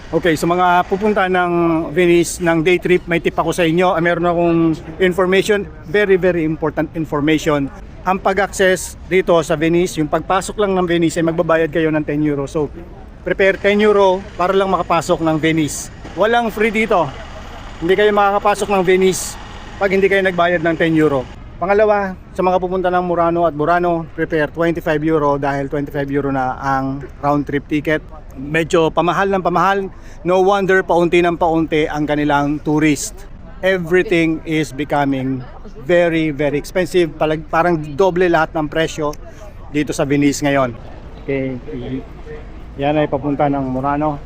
Okay, sa mga pupunta ng Venice ng day trip, may tip ako sa inyo. Meron akong information, very important information. Ang pag-access dito sa Venice, yung pagpasok lang ng Venice ay magbabayad kayo ng 10 euro. So, prepare 10 euro para lang makapasok ng Venice. Walang free dito. Hindi kayo makakapasok ng Venice pag hindi kayo nagbayad ng 10 euro. Pangalawa, sa mga pupunta ng Murano at Burano, prepare 25 euro dahil 25 euro na ang round trip ticket. Medyo pamahal ng pamahal. No wonder paunti ng paunti ang kanilang tourist. Everything is becoming very expensive. Parang doble lahat ng presyo dito sa Venice ngayon. Okay, yan ay papunta ng Murano.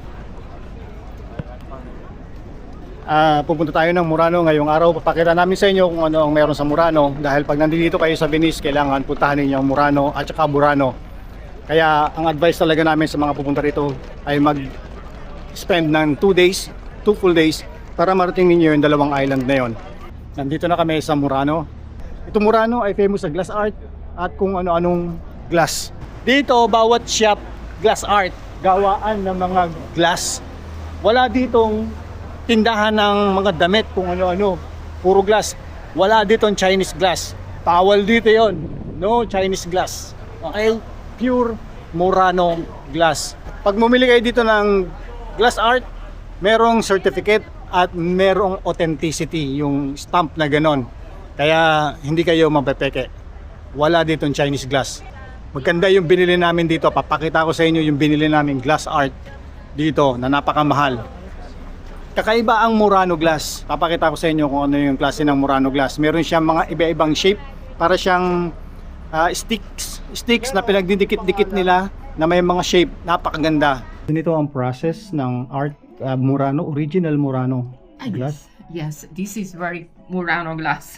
Pupunta tayo ng Murano ngayong araw. Papakita namin sa inyo kung ano ang meron sa Murano. Dahil pag nandito kayo sa Venice, kailangan puntahan ninyo ang Murano at saka Burano. Kaya ang advice talaga namin sa mga pupunta rito ay mag-spend ng 2 days, 2 full days para marating ninyo yung dalawang island na yon. Nandito na kami sa Murano. Ito Murano ay famous sa glass art at kung ano-anong glass. Dito bawat shop glass art, gawaan ng mga glass. Wala ditong tindahan ng mga damit kung ano-ano, puro glass. Wala ditong Chinese glass. Bawal dito yon. No Chinese glass. Okay? Pure Murano glass. Pag bumili kayo dito ng glass art, merong certificate at merong authenticity, yung stamp na ganon. Kaya hindi kayo mapepeke. Wala ditong Chinese glass. Maganda yung binili namin dito. Papakita ko sa inyo yung binili namin glass art dito na napakamahal. Kakaiba ang Murano glass. Papakita ko sa inyo kung ano yung klase ng Murano glass. Meron siyang mga iba-ibang shape. Para siyang sticks na pinagdidikit-dikit nila na may mga shape. Napakaganda. Ganito ang process ng art Murano, original Murano glass. Yes, this is very Murano glass.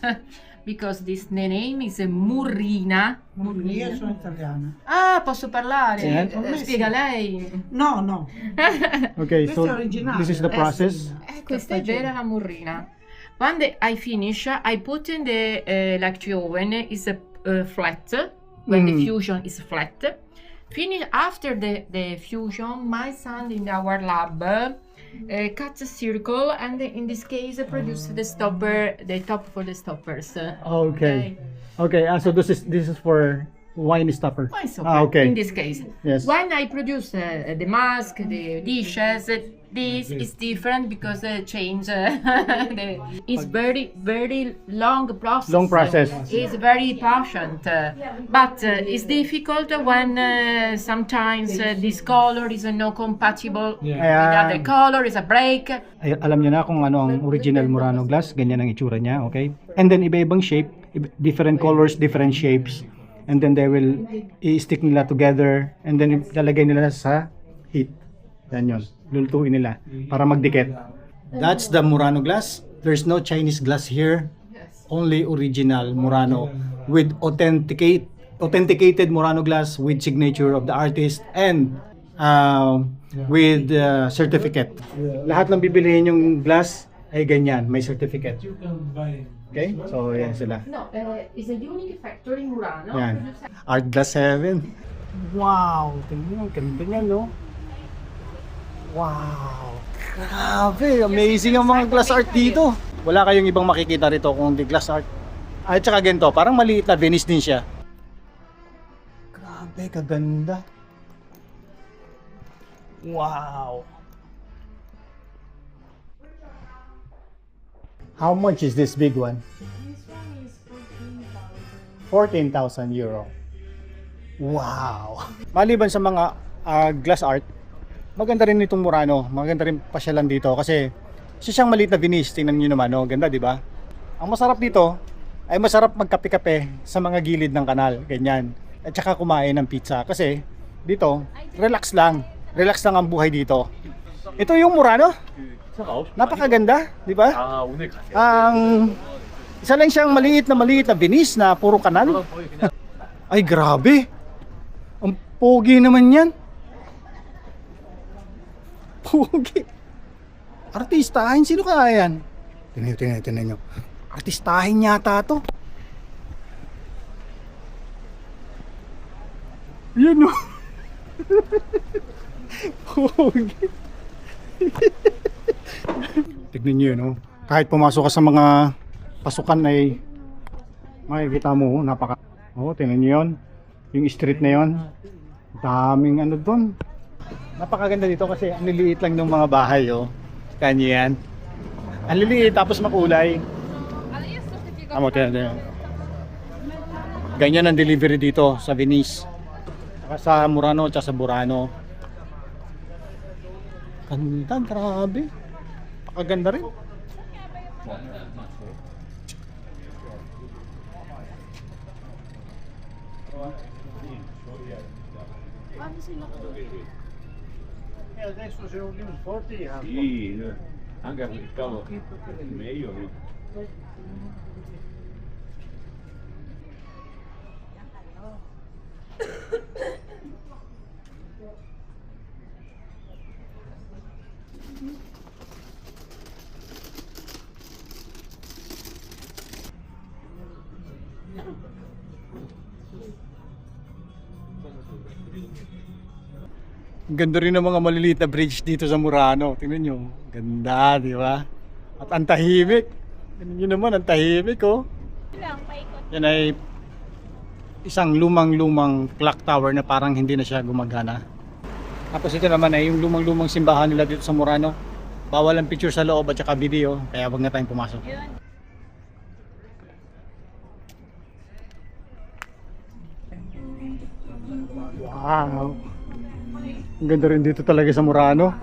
Because this name is Murrina. Io sono italiana. Ah, posso parlare? Sì. Spiega lei. No, no. Okay, Questo so è originale. this is the process. Questa è vera la Murrina. When I finish, I put in the electric oven is flat. When the fusion is flat. Finish after the fusion, my son in our lab cuts a circle and in this case produce the stopper, the top for the stoppers. Okay. Okay, so this is for wine stopper. Wine stopper, Okay. in this case. Yes. When I produce the mask, the dishes, this is different because change. It's very long process. Long process. It's very patient, but it's difficult when sometimes this color is not compatible with other color. Is a break. Ay, alam niyo na kung ano ang original Murano glass, ganyan ang itsura niya, okay? And then iba-ibang shape, different colors, different shapes. And then they will i-stick nila together and then lalagay nila sa heat. Yan yun. Lulutuin nila para magdikit. That's the Murano glass. There's no Chinese glass here. Only original Murano with authenticated Murano glass with signature of the artist and with certificate. Lahat ng bibilihin yung glass ay ganyan, may certificate. Okay? So, yan sila. No, it's a unique factory Murano. Yan. Art Glass 7. Wow! Tingnan, ganda niya, no? Wow! Grabe! Amazing ang mga glass art dito. Wala kayong ibang makikita rito kung di glass art. At saka ganito, parang maliit na Venice din siya. Grabe, kaganda. Wow! How much is this big one? This one is 14,000 14,000. euro. Wow! Maliban sa mga glass art, maganda rin itong Murano. Maganda rin pasyalan dito kasi siyang maliit na Venice. Tingnan niyo naman, no? Ganda, di ba? Ang masarap dito ay masarap magkape-kape sa mga gilid ng kanal. Ganyan. At saka kumain ng pizza. Kasi dito, relax lang. Relax lang ang buhay dito. Ito yung Murano. Napakaganda, di ba? Ang isa lang siyang maliit na Venice na puro kanal. Ay, grabe. Ang pogi naman yan. Pogi. Artistahin, sino kaya yan? Tingnan nyo. Artistahin yata to. Yan o. Pogi. Tignan nyo yun, no? Kahit pumasok ka sa mga pasukan ay makikita mo, napaka... Oh, tingnan nyo yun. Yung street na yun. Daming ano doon. Napakaganda dito kasi ang liliit lang ng mga bahay, oh. Kanya yan. Ang liliit tapos makulay. Amo, tingnan nyo. Ganyan ang delivery dito sa Venice. Saka sa Murano at sa Burano. Ganda, grabe. Napakaganda rin. Adesso se non forti Sì, anche perché cavolo, meglio. Ganda rin ng mga maliliit na bridge dito sa Murano. Tingnan nyo. Ganda, di ba? At ang tahimik. Tingnan nyo naman, ang tahimik, oh. Yan ay isang lumang-lumang clock tower na parang hindi na siya gumagana. Tapos ito naman ay yung lumang-lumang simbahan nila dito sa Murano. Bawal ang picture sa loob at saka video, kaya wag na tayong pumasok. Wow! Ang ganda rin dito talaga sa Murano.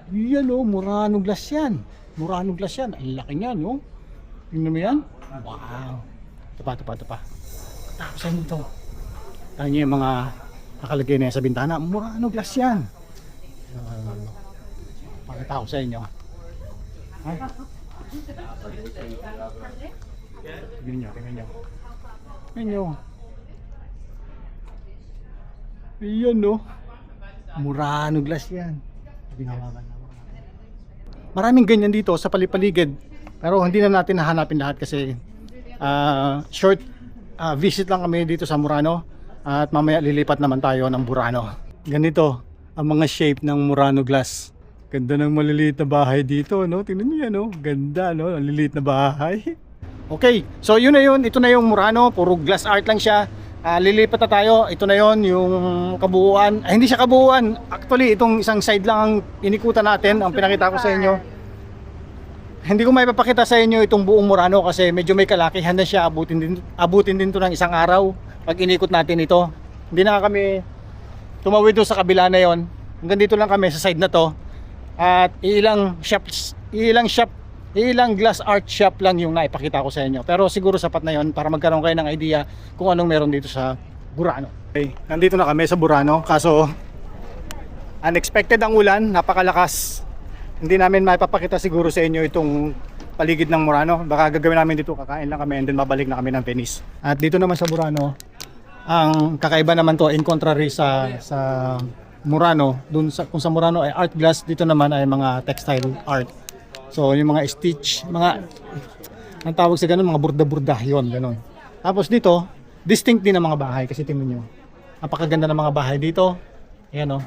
Yan, oh, Murano glass yan. Murano glass yan. Ang laki niyan, no? Tingnan mo yan. Wow! Ito pa. Tapos ano ito? Tanya yung mga nakalagay na yan sa bintana. Murano glass yan. Pakita ko sa inyo. Ay. Tingnan nyo. Ayan, no? Murano glass yan. Maraming ganyan dito sa palipaligid. Pero hindi na natin hahanapin lahat kasi short visit lang kami dito sa Murano. At mamaya lilipat naman tayo ng Burano. Ganito ang mga shape ng Murano glass. Ganda ng maliliit na bahay dito, no? Tingnan niyo yan, no? Ganda, no? Ang liliit na bahay. Okay, so yun na yun. Ito na yung Murano. Puro glass art lang siya. Lilipat na tayo. Ito na yon yung kabuuan. Hindi siya kabuuan. Actually, itong isang side lang ang inikutan natin. Ang pinakita ko sa inyo. Hindi ko maipapakita sa inyo itong buong Murano kasi medyo may kalakihan na siya. Abutin din to ng isang araw pag inikot natin ito. Hindi na kami tumawid doon sa kabila na yon. Hanggang dito lang kami sa side na to. At ilang glass art shop lang yung naipakita ko sa inyo. Pero siguro sapat na yon para magkaroon kayo ng idea kung anong meron dito sa Burano. Okay, nandito na kami sa Burano. Kaso unexpected ang ulan, napakalakas. Hindi namin maipapakita siguro sa inyo itong paligid ng Murano. Baka gagawin namin dito, kakain lang kami and then babalik na kami ng Venice. At dito naman sa Burano, ang kakaiba naman to in contrary sa Murano. Kung sa Murano ay art glass, dito naman ay mga textile art. So yung mga stitch, ang tawag sa ganun, mga burda-burda, yun, ganun. Tapos dito, distinct din ang mga bahay kasi tingnan nyo. Napakaganda ng mga bahay dito. Ayan, oh,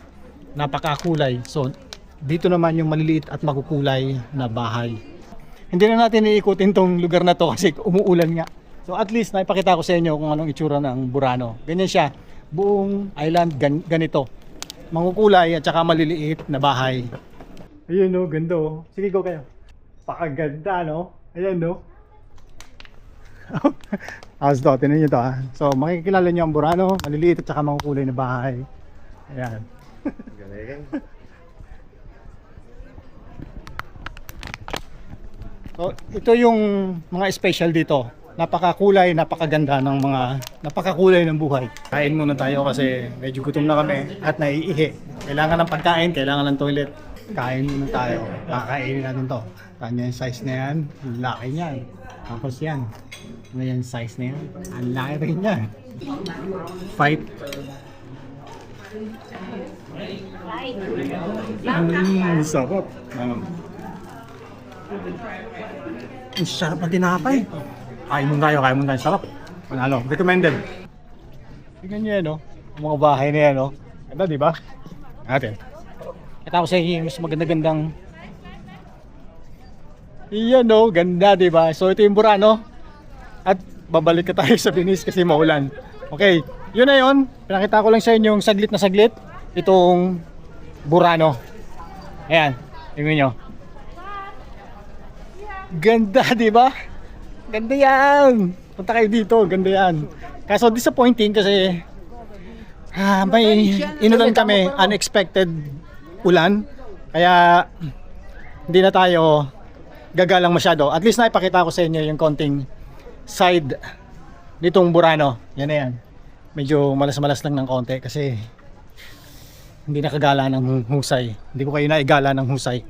napakakulay. So dito naman yung maliliit at makukulay na bahay. Hindi na natin iikutin tong lugar na to kasi umuulan nga. So at least naipakita ko sa inyo kung anong itsura ng Burano. Ganyan siya, buong island ganito. Makukulay at saka maliliit na bahay. Ayun, no, ganda, oh. Sige, go kayo. Pakaganda, no? Ayan, no? As to, tinan nyo to, ha? So, makikilala nyo ang Burano, maliliit at saka makukulay na bahay. Ayan. So, ito yung mga special dito. Napakakulay, napakaganda ng napakakulay ng buhay. Kain muna tayo kasi medyo gutom na kami at naiihi. Kailangan ng pagkain, kailangan ng toilet. Kain muna tayo. Kakainin natin to. Kanya yung size na yan. Ang laki niyan. Tapos yan. Ano yung size na yan? Ang laki rin yan. Fight. Sarap. Ang sarap na tinapay. Kain muna tayo. Sarap. Manalo. Recommended. Tingnan niyo yan, no? Ang mga bahay na yan, no? Ganda, di ba? Natin. Kita ko sa inyo yung mas maganda-gandang. Iyan no, ganda diba? So ito yung Burano. At babalik ka tayo sa Venice kasi maulan. Okay, yun na yun. Pinakita ko lang sa inyo yung saglit na saglit. Itong Burano. Ayan, tingnan nyo. Ganda diba? Ganda yan. Punta kayo dito, ganda yan. Kaso disappointing kasi may inulan kami, unexpected ulan. Kaya hindi na tayo gagalang masyado. At least naipakita ko sa inyo yung konting side nitong Burano. Yan na yan. Medyo malas-malas lang ng konti kasi hindi nakagala ng husay. Hindi ko kayo naigala ng husay.